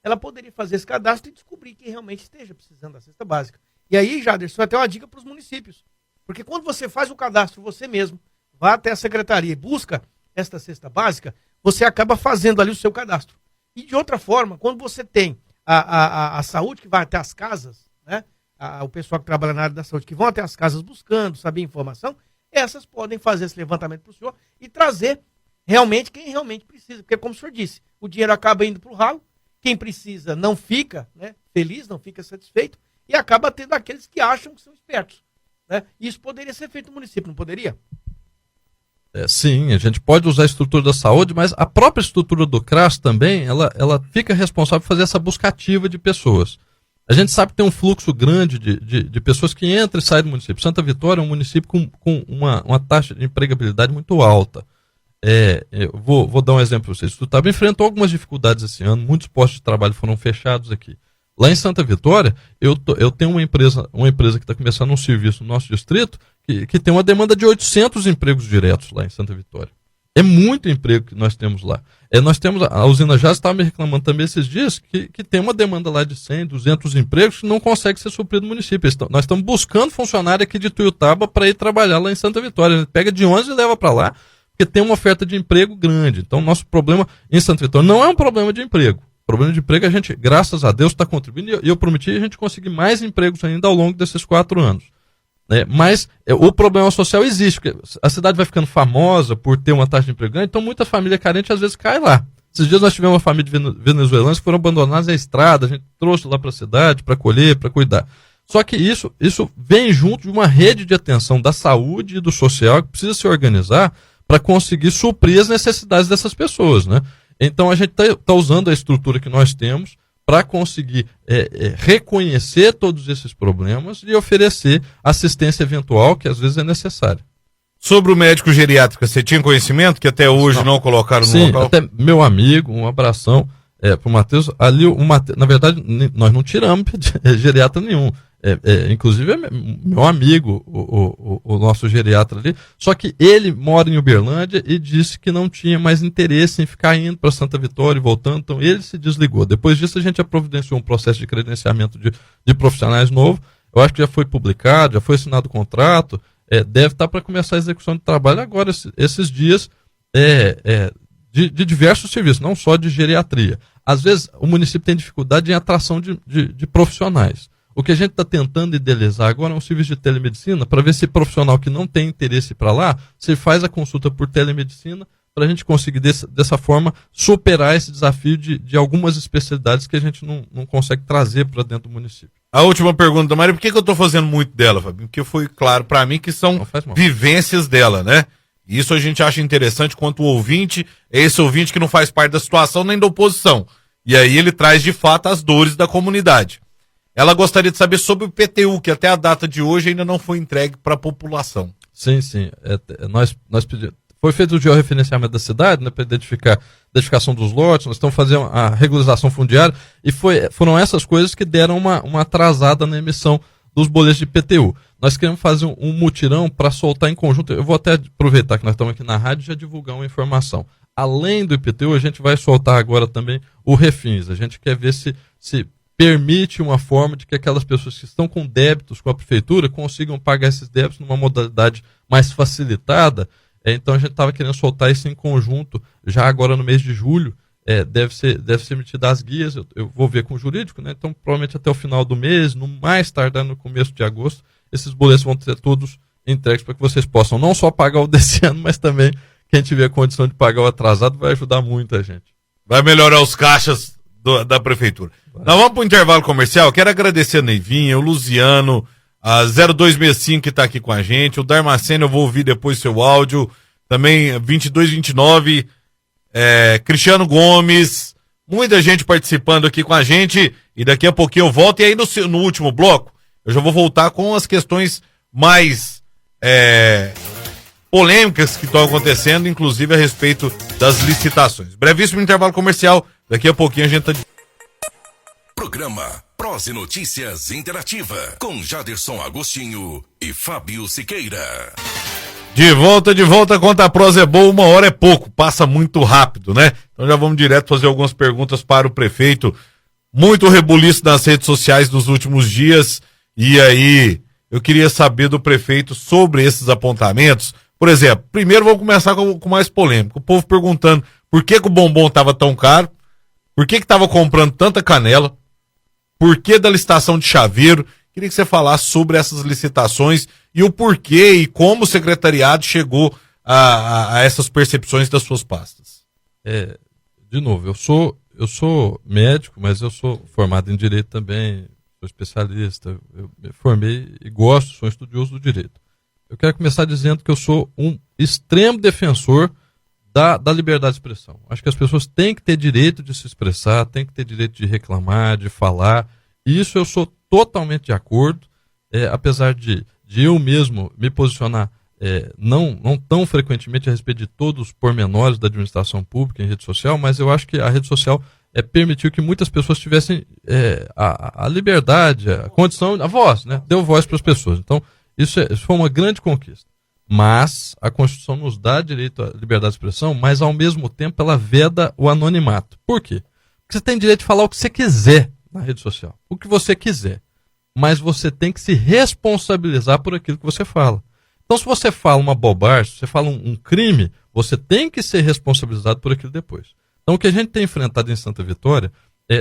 Ela poderia fazer esse cadastro e descobrir que realmente esteja precisando da cesta básica. E aí, Jaderson, até uma dica para os municípios. Porque quando você faz o cadastro você mesmo, vai até a secretaria e busca esta cesta básica, você acaba fazendo ali o seu cadastro. E de outra forma, quando você tem a saúde que vai até as casas, né? O pessoal que trabalha na área da saúde, que vão até as casas buscando, saber informação, essas podem fazer esse levantamento para o senhor e trazer realmente quem realmente precisa. Porque, como o senhor disse, o dinheiro acaba indo para o ralo, quem precisa não fica, né, feliz, não fica satisfeito, e acaba tendo aqueles que acham que são espertos. Né? Isso poderia ser feito no município, não poderia? Sim, a gente pode usar a estrutura da saúde, mas a própria estrutura do CRAS também, ela fica responsável por fazer essa busca ativa de pessoas. A gente sabe que tem um fluxo grande de pessoas que entram e saem do município. Santa Vitória é um município com uma taxa de empregabilidade muito alta. Eu vou dar um exemplo para vocês. O Tutaba enfrentou algumas dificuldades esse ano, muitos postos de trabalho foram fechados aqui. Lá em Santa Vitória, eu tenho uma empresa que está começando um serviço no nosso distrito que tem uma demanda de 800 empregos diretos lá em Santa Vitória. É muito emprego que nós temos lá. Nós temos, a usina já estava me reclamando também esses dias que tem uma demanda lá de 100, 200 empregos que não consegue ser suprido no município. Nós estamos buscando funcionário aqui de Tuiutaba para ir trabalhar lá em Santa Vitória. A gente pega de 11 e leva para lá, porque tem uma oferta de emprego grande. Então, nosso problema em Santa Vitória não é um problema de emprego. O problema de emprego a gente, graças a Deus, está contribuindo e eu prometi a gente conseguir mais empregos ainda ao longo desses 4 anos. Mas o problema social existe, porque a cidade vai ficando famosa por ter uma taxa de emprego grande, então muita família carente às vezes cai lá. Esses dias nós tivemos uma família de venezuelanos que foram abandonados na estrada, a gente trouxe lá para a cidade para colher, para cuidar. Só que isso vem junto de uma rede de atenção da saúde e do social que precisa se organizar para conseguir suprir as necessidades dessas pessoas, né? Então a gente está usando a estrutura que nós temos para conseguir reconhecer todos esses problemas e oferecer assistência eventual que às vezes é necessária. Sobre o médico geriátrico, você tinha conhecimento que até hoje não colocaram no local? Até meu amigo, um abração para o Matheus. Ali, na verdade, nós não tiramos geriatra nenhum. Inclusive é meu amigo, o nosso geriatra ali, só que ele mora em Uberlândia e disse que não tinha mais interesse em ficar indo para Santa Vitória e voltando, então ele se desligou. Depois disso a gente providenciou um processo de credenciamento de profissionais novo, eu acho que já foi publicado, já foi assinado o contrato, deve estar para começar a execução de trabalho agora, esses dias, de diversos serviços, não só de geriatria. Às vezes o município tem dificuldade em atração de profissionais. O que a gente está tentando idealizar agora é um serviço de telemedicina para ver se profissional que não tem interesse para lá, se faz a consulta por telemedicina para a gente conseguir dessa forma superar esse desafio de algumas especialidades que a gente não consegue trazer para dentro do município. A última pergunta, Mário, por que eu estou fazendo muito dela, Fabinho? Porque foi claro para mim que são vivências dela, né? Isso a gente acha interessante quanto o ouvinte, é esse ouvinte que não faz parte da situação nem da oposição. E aí ele traz de fato as dores da comunidade. Ela gostaria de saber sobre o IPTU, que até a data de hoje ainda não foi entregue para a população. Sim. Nós pedimos. Foi feito o georreferenciamento da cidade, né, para identificação dos lotes, nós estamos fazendo a regularização fundiária, e foram essas coisas que deram uma atrasada na emissão dos boletos de IPTU. Nós queremos fazer um mutirão para soltar em conjunto. Eu vou até aproveitar que nós estamos aqui na rádio e já divulgar uma informação. Além do IPTU, a gente vai soltar agora também o Refins. A gente quer ver se permite uma forma de que aquelas pessoas que estão com débitos com a prefeitura consigam pagar esses débitos numa modalidade mais facilitada. Então a gente estava querendo soltar isso em conjunto, já agora no mês de julho. Deve ser emitida as guias, eu vou ver com o jurídico, né? Então provavelmente até o final do mês, no mais tardar no começo de agosto, esses boletos vão ter todos entregues para que vocês possam não só pagar o desse ano, mas também quem tiver condição de pagar o atrasado vai ajudar muita gente. Vai melhorar os caixas da prefeitura. Nós vamos para o intervalo comercial. Quero agradecer a Neivinha, o Luciano, a 0265 que está aqui com a gente, o Darmaceno, eu vou ouvir depois seu áudio, também 2229, Cristiano Gomes, muita gente participando aqui com a gente, e daqui a pouquinho eu volto, e aí no último bloco eu já vou voltar com as questões mais polêmicas que estão acontecendo, inclusive a respeito das licitações. Brevíssimo intervalo comercial, daqui a pouquinho a gente tá... Programa Prozi Notícias Interativa, com Jaderson Agostinho e Fábio Siqueira. De volta, quanto a prosa é boa, 1 hora é pouco, passa muito rápido, né? Então já vamos direto fazer algumas perguntas para o prefeito. Muito rebuliço nas redes sociais nos últimos dias, e aí eu queria saber do prefeito sobre esses apontamentos. Por exemplo, primeiro vamos começar com mais polêmico. O povo perguntando por que o bombom estava tão caro, por que estava comprando tanta canela, por que da licitação de chaveiro. Queria que você falasse sobre essas licitações e o porquê e como o secretariado chegou a essas percepções das suas pastas. De novo, eu sou médico, mas eu sou formado em direito também, sou especialista, eu me formei e gosto, sou estudioso do direito. Eu quero começar dizendo que eu sou um extremo defensor da liberdade de expressão. Acho que as pessoas têm que ter direito de se expressar, têm que ter direito de reclamar, de falar, e isso eu sou totalmente de acordo, apesar de eu mesmo me posicionar não tão frequentemente a respeito de todos os pormenores da administração pública em rede social, mas eu acho que a rede social permitiu que muitas pessoas tivessem a liberdade, a condição, a voz, né? Deu voz para as pessoas. Então, isso foi uma grande conquista. Mas a Constituição nos dá direito à liberdade de expressão, mas ao mesmo tempo ela veda o anonimato. Por quê? Porque você tem direito de falar o que você quiser na rede social, o que você quiser. Mas você tem que se responsabilizar por aquilo que você fala. Então, se você fala uma bobagem, se você fala um crime, você tem que ser responsabilizado por aquilo depois. Então, o que a gente tem enfrentado em Santa Vitória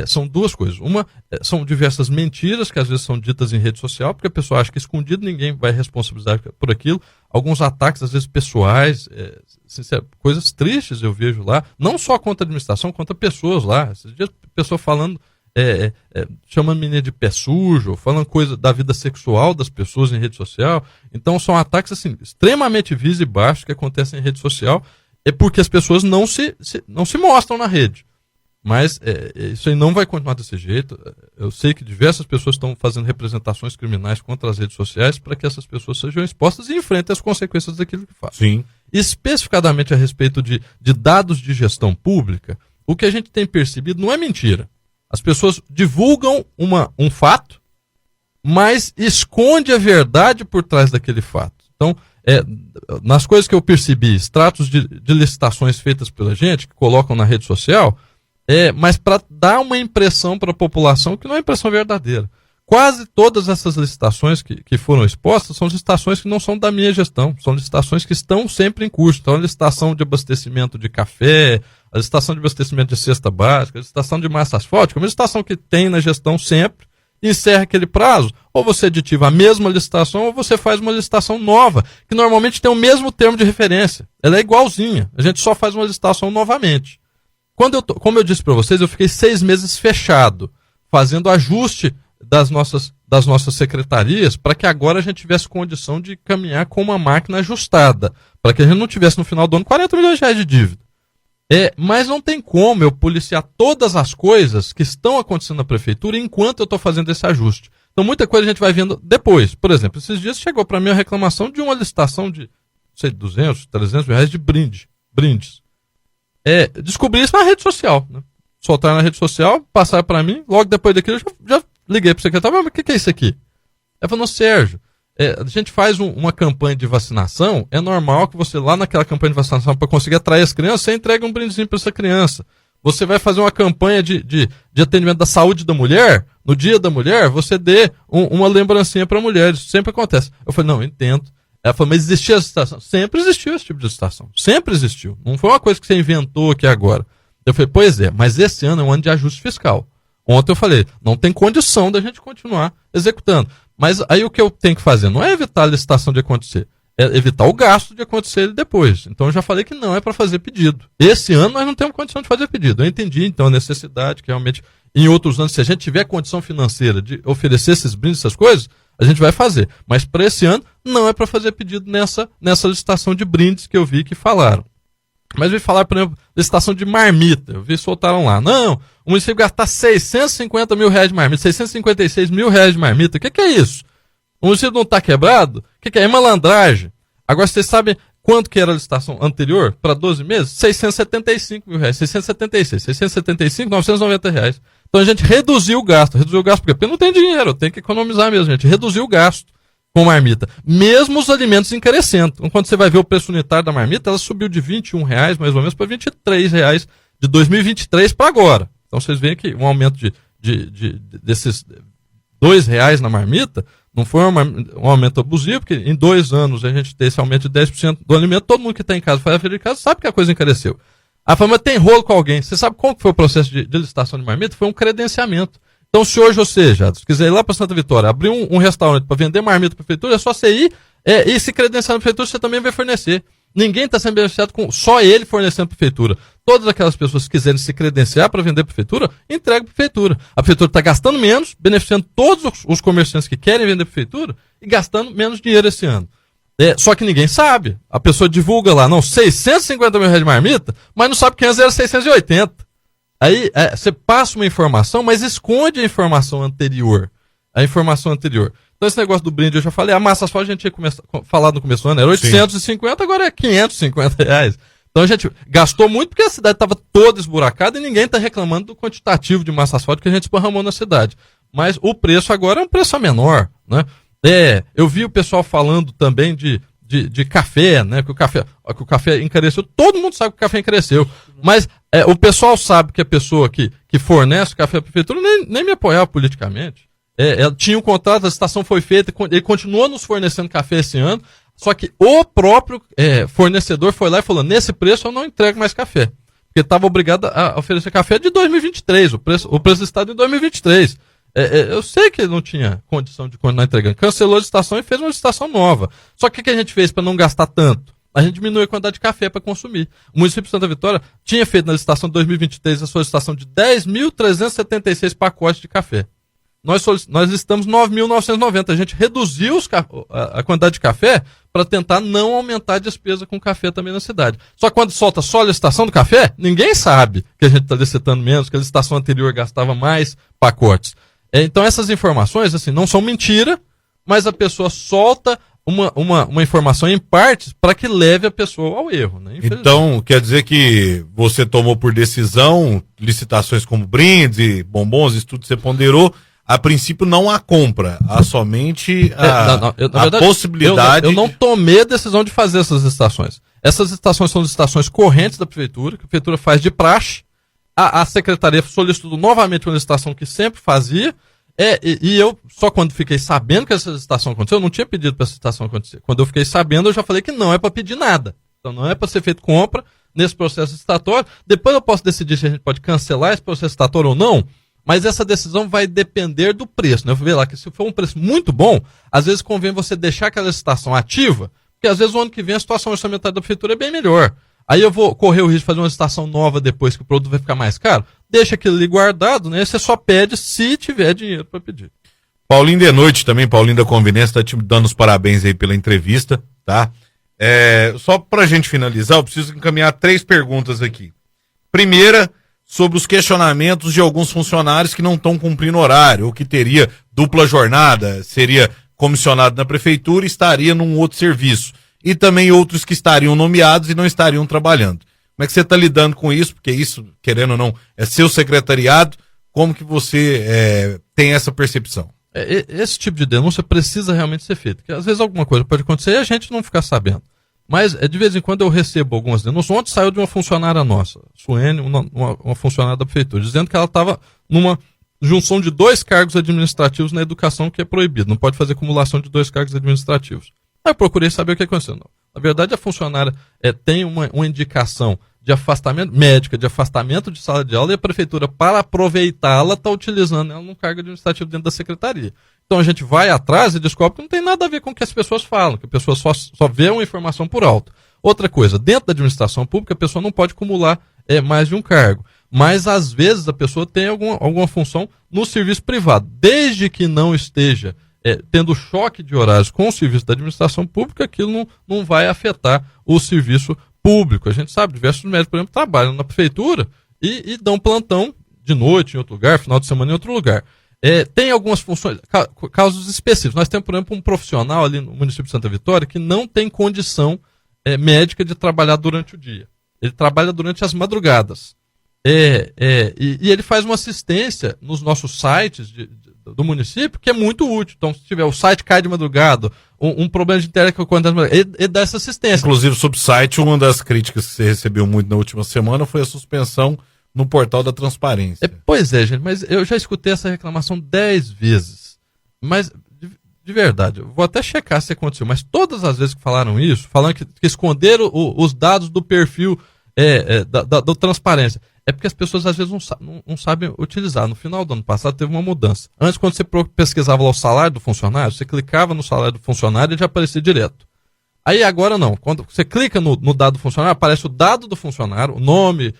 são duas coisas. Uma, são diversas mentiras que às vezes são ditas em rede social, porque a pessoa acha que escondido ninguém vai responsabilizar por aquilo. Alguns ataques, às vezes, pessoais, coisas tristes eu vejo lá, não só contra a administração, contra pessoas lá. Esses dias, pessoa falando, chamando menina de pé sujo, falando coisa da vida sexual das pessoas em rede social. Então, são ataques assim, extremamente vis e baixos que acontecem em rede social, porque as pessoas não se mostram na rede. Mas isso aí não vai continuar desse jeito. Eu sei que diversas pessoas estão fazendo representações criminais contra as redes sociais para que essas pessoas sejam expostas e enfrentem as consequências daquilo que fazem. Sim. Especificadamente a respeito de dados de gestão pública, o que a gente tem percebido não é mentira. As pessoas divulgam um fato, mas esconde a verdade por trás daquele fato. Então, nas coisas que eu percebi, extratos de licitações feitas pela gente, que colocam na rede social, mas para dar uma impressão para a população que não é impressão verdadeira. Quase todas essas licitações que foram expostas são licitações que não são da minha gestão, são licitações que estão sempre em curso. Então, a licitação de abastecimento de café, a licitação de abastecimento de cesta básica, a licitação de massa asfáltica, uma licitação que tem na gestão sempre, encerra aquele prazo, ou você aditiva a mesma licitação, ou você faz uma licitação nova, que normalmente tem o mesmo termo de referência. Ela é igualzinha, a gente só faz uma licitação novamente. Como eu disse para vocês, eu fiquei 6 meses fechado, fazendo ajuste das nossas secretarias, para que agora a gente tivesse condição de caminhar com uma máquina ajustada, para que a gente não tivesse no final do ano 40 milhões de reais de dívida. Mas não tem como eu policiar todas as coisas que estão acontecendo na prefeitura enquanto eu estou fazendo esse ajuste. Então muita coisa a gente vai vendo depois. Por exemplo, esses dias chegou para mim a reclamação de uma licitação de 200, 300 mil reais de brindes. Descobri isso na rede social, né? Soltaram na rede social, passaram para mim, logo depois daquilo eu já liguei para o secretário, mas o que é isso aqui? Ele falou, Sérgio, a gente faz uma campanha de vacinação, é normal que você lá naquela campanha de vacinação, para conseguir atrair as crianças, você entrega um brindezinho para essa criança. Você vai fazer uma campanha de atendimento da saúde da mulher, no Dia da Mulher, você dê uma lembrancinha para mulheres. Isso sempre acontece. Eu falei, não, eu entendo. Ela falou, mas existia essa licitação? Sempre existiu esse tipo de licitação. Sempre existiu. Não foi uma coisa que você inventou aqui agora. Eu falei, pois é, mas esse ano é um ano de ajuste fiscal. Ontem eu falei, não tem condição da gente continuar executando. Mas aí o que eu tenho que fazer não é evitar a licitação de acontecer, é evitar o gasto de acontecer depois. Então eu já falei que não é para fazer pedido. Esse ano nós não temos condição de fazer pedido. Eu entendi então a necessidade que realmente em outros anos, se a gente tiver condição financeira de oferecer esses brindes, essas coisas, a gente vai fazer. Mas para esse ano não é para fazer pedido nessa licitação de brindes que eu vi que falaram. Mas eu vi falar, por exemplo, licitação de marmita. Eu vi soltaram lá. Não, o município gastar 650 mil reais de marmita, 656 mil reais de marmita. O que é isso? O município não está quebrado? O que é? É malandragem. Agora, vocês sabem quanto que era a licitação anterior para 12 meses? 675 mil reais. 676. 675, 990 reais. Então a gente reduziu o gasto. Reduziu o gasto por quê? Porque não tem dinheiro, tem que economizar mesmo, gente. Reduziu o gasto com marmita. Mesmo os alimentos encarecendo. Então, quando você vai ver o preço unitário da marmita, ela subiu de R$21 mais ou menos para R$23 de 2023 para agora. Então vocês veem que um aumento desses R$2 na marmita não foi um aumento abusivo, porque em 2 anos a gente tem esse aumento de 10% do alimento. Todo mundo que está em casa, faz a feira de casa, sabe que a coisa encareceu. A fama tem rolo com alguém. Você sabe como que foi o processo de licitação de marmita? Foi um credenciamento. Então, se hoje você, se quiser ir lá para Santa Vitória, abrir um restaurante para vender marmita para a prefeitura, é só você ir e se credenciar na prefeitura, você também vai fornecer. Ninguém está sendo beneficiado com só ele fornecendo para a prefeitura. Todas aquelas pessoas que quiserem se credenciar para vender para a prefeitura, entrega para a prefeitura. A prefeitura está gastando menos, beneficiando todos os comerciantes que querem vender para a prefeitura e gastando menos dinheiro esse ano. Só que ninguém sabe. A pessoa divulga lá, não, 650 mil reais de marmita, mas não sabe que antes era 680. Aí você passa uma informação, mas esconde a informação anterior. Então esse negócio do brinde, eu já falei, a massa asfalto a gente tinha falado no começo do ano, era 850, Sim. Agora é 550 reais. Então a gente gastou muito porque a cidade estava toda esburacada e ninguém está reclamando do quantitativo de massa asfalto que a gente esparramou na cidade. Mas o preço agora é um preço menor, né? Eu vi o pessoal falando também de café, né? Que o café encareceu. Todo mundo sabe que o café encareceu. Mas o pessoal sabe que a pessoa que fornece o café à prefeitura nem me apoiava politicamente. Ela tinha um contrato, a licitação foi feita, ele continuou nos fornecendo café esse ano, só que o próprio fornecedor foi lá e falou, nesse preço eu não entrego mais café. Porque estava obrigado a oferecer café de 2023, o preço licitado em 2023. Eu sei que ele não tinha condição de continuar entregando. Cancelou a licitação e fez uma licitação nova. Só que o que a gente fez para não gastar tanto? A gente diminuiu a quantidade de café para consumir. O município de Santa Vitória tinha feito na licitação de 2023 a solicitação de 10.376 pacotes de café. Nós listamos 9.990. A gente reduziu a quantidade de café para tentar não aumentar a despesa com café também na cidade. Só que quando solta só a licitação do café, ninguém sabe que a gente está licitando menos, que a licitação anterior gastava mais pacotes. Então essas informações assim, não são mentira, mas a pessoa solta uma informação em partes para que leve a pessoa ao erro. Né? Então, quer dizer que você tomou por decisão licitações como brindes e bombons, isso tudo você ponderou, a princípio não há compra, há somente a possibilidade... Eu não tomei a decisão de fazer essas licitações. Essas licitações são licitações correntes da prefeitura, que a prefeitura faz de praxe. A secretaria solicitou novamente uma licitação que sempre fazia, e eu, só quando fiquei sabendo que essa licitação aconteceu, eu não tinha pedido para essa licitação acontecer. Quando eu fiquei sabendo, eu já falei que não é para pedir nada. Então não é para ser feito compra nesse processo licitatório. Depois eu posso decidir se a gente pode cancelar esse processo licitatório ou não, mas essa decisão vai depender do preço. Né? Eu vou ver lá que se for um preço muito bom, às vezes convém você deixar aquela licitação ativa, porque às vezes o ano que vem a situação orçamentária da prefeitura é bem melhor. Aí eu vou correr o risco de fazer uma licitação nova depois que o produto vai ficar mais caro. Deixa aquilo ali guardado, né? Você só pede se tiver dinheiro para pedir. Paulinho de Noite também, Paulinho da Conveniência, está te dando os parabéns aí pela entrevista, tá? Só pra gente finalizar, eu preciso encaminhar 3 perguntas aqui. Primeira, sobre os questionamentos de alguns funcionários que não estão cumprindo horário, ou que teria dupla jornada, seria comissionado na prefeitura e estaria num outro serviço. E também outros que estariam nomeados e não estariam trabalhando. Como é que você está lidando com isso? Porque isso, querendo ou não, é seu secretariado. Como que você tem essa percepção? Esse tipo de denúncia precisa realmente ser feita. Porque às vezes alguma coisa pode acontecer e a gente não ficar sabendo. Mas de vez em quando eu recebo algumas denúncias. Ontem saiu de uma funcionária nossa, Suene, uma funcionária da prefeitura, dizendo que ela estava numa junção de 2 cargos administrativos na educação, que é proibido. Não pode fazer acumulação de 2 cargos administrativos. Aí eu procurei saber o que aconteceu. Não. Na verdade, a funcionária tem uma indicação de afastamento médica, de afastamento de sala de aula, e a prefeitura, para aproveitá-la, está utilizando ela num cargo administrativo dentro da secretaria. Então a gente vai atrás e descobre que não tem nada a ver com o que as pessoas falam, que a pessoa só vê uma informação por alto. Outra coisa, dentro da administração pública, a pessoa não pode acumular mais de um cargo. Mas, às vezes, a pessoa tem alguma função no serviço privado. Desde que não esteja tendo choque de horários com o serviço da administração pública, aquilo não vai afetar o serviço público. A gente sabe, diversos médicos, por exemplo, trabalham na prefeitura e dão plantão de noite em outro lugar, final de semana em outro lugar. Tem algumas funções, casos específicos. Nós temos, por exemplo, um profissional ali no município de Santa Vitória que não tem condição médica de trabalhar durante o dia. Ele trabalha durante as madrugadas. E ele faz uma assistência nos nossos sites do município que é muito útil. Então, se tiver o site cai de madrugada, um problema de internet que acontece, ele dá essa assistência. Inclusive, sobre o site, uma das críticas que você recebeu muito na última semana foi a suspensão no portal da transparência. Pois é, gente, mas eu já escutei essa reclamação 10 vezes. Mas, de verdade, eu vou até checar se aconteceu, mas todas as vezes que falaram isso, falando que esconderam os dados do perfil da transparência, é porque as pessoas às vezes não sabem utilizar. No final do ano passado teve uma mudança. Antes, quando você pesquisava lá o salário do funcionário, você clicava no salário do funcionário e já aparecia direto. Aí agora não. Quando você clica no dado do funcionário, aparece o dado do funcionário, o nome,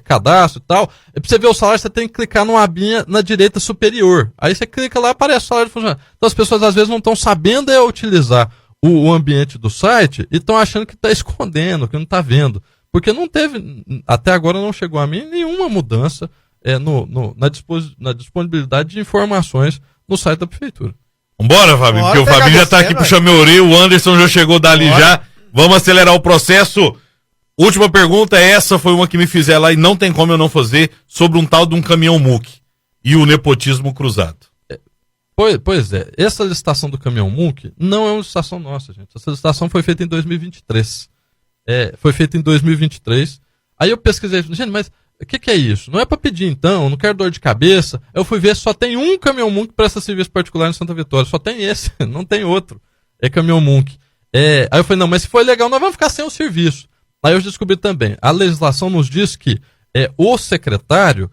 cadastro e tal. E pra você ver o salário, você tem que clicar numa abinha na direita superior. Aí você clica lá, aparece o salário do funcionário. Então as pessoas às vezes não estão sabendo utilizar o ambiente do site e estão achando que está escondendo, que não está vendo. Porque não teve, até agora não chegou a mim nenhuma mudança na disponibilidade de informações no site da prefeitura. Vambora, Fabinho, porque o Fabinho já tá aqui puxando meu orelha, o Anderson já chegou dali já. Vamos acelerar o processo. Última pergunta, essa foi uma que me fizeram lá e não tem como eu não fazer, sobre um tal de um caminhão MUC e o nepotismo cruzado. Pois é, essa licitação do caminhão MUC não é uma licitação nossa, gente. Essa licitação foi feita em 2023. Foi feita em 2023. Aí eu pesquisei, gente, mas o que é isso? Não é para pedir então, não quero dor de cabeça. Eu fui ver, só tem um caminhão MUC que presta serviço particular em Santa Vitória. Só tem esse, não tem outro. É caminhão MUC. Aí eu falei, não, mas se for legal, nós vamos ficar sem o serviço. Aí eu descobri também, a legislação nos diz que o secretário,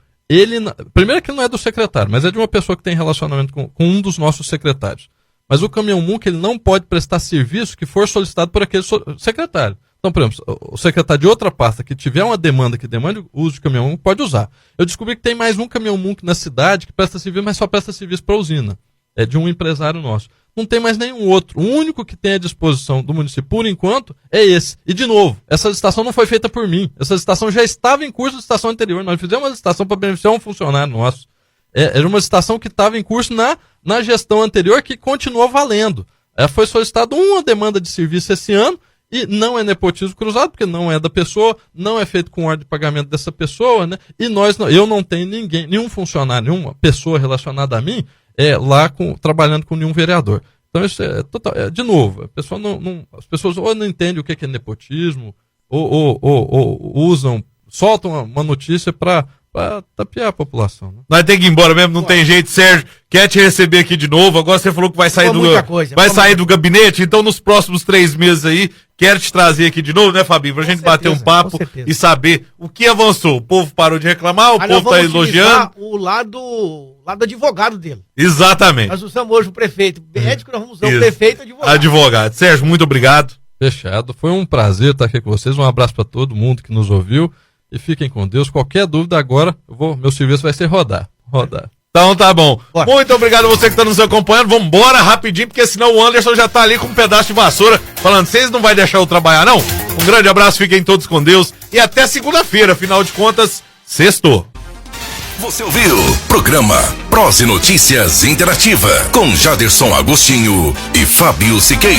primeiro que ele não é do secretário, mas é de uma pessoa que tem relacionamento com um dos nossos secretários. Mas o caminhão MUC, ele não pode prestar serviço que for solicitado por aquele secretário. Então, por exemplo, o secretário de outra pasta que tiver uma demanda que demande o uso de caminhão MUC pode usar. Eu descobri que tem mais um caminhão MUC na cidade que presta serviço, mas só presta serviço para a usina. É de um empresário nosso. Não tem mais nenhum outro. O único que tem à disposição do município, por enquanto, é esse. E, de novo, essa licitação não foi feita por mim. Essa licitação já estava em curso da licitação anterior. Nós fizemos uma licitação para beneficiar um funcionário nosso. Era uma licitação que estava em curso na gestão anterior, que continuou valendo. Foi solicitada uma demanda de serviço esse ano, e não é nepotismo cruzado, porque não é da pessoa, não é feito com ordem de pagamento dessa pessoa, né? E eu não tenho nenhum funcionário, nenhuma pessoa relacionada a mim, lá trabalhando com nenhum vereador. Então isso é total. De novo, as pessoas ou não entendem o que é nepotismo, ou soltam uma notícia para tapear a população. Né? Nós temos que ir embora mesmo, não tem jeito. Sérgio, quer te receber aqui de novo. Agora você falou que vai sair do gabinete, então nos próximos 3 meses aí, quero te trazer aqui de novo, né, Fabinho? Pra gente bater um papo e saber o que avançou. O povo parou de reclamar, o povo tá elogiando. O lado advogado dele. Exatamente. Nós usamos hoje o prefeito médico, nós vamos usar o prefeito advogado. Sérgio, muito obrigado. Fechado. Foi um prazer estar aqui com vocês. Um abraço para todo mundo que nos ouviu. E fiquem com Deus. Qualquer dúvida agora, meu serviço vai ser rodar. Então tá bom. Bora. Muito obrigado a você que está nos acompanhando. Vamos embora rapidinho, porque senão o Anderson já tá ali com um pedaço de vassoura falando, vocês não vai deixar eu trabalhar, não? Um grande abraço, fiquem todos com Deus. E até segunda-feira, afinal de contas, sextou. Você ouviu? Programa Prose Notícias Interativa com Jaderson Agostinho e Fábio Siqueira.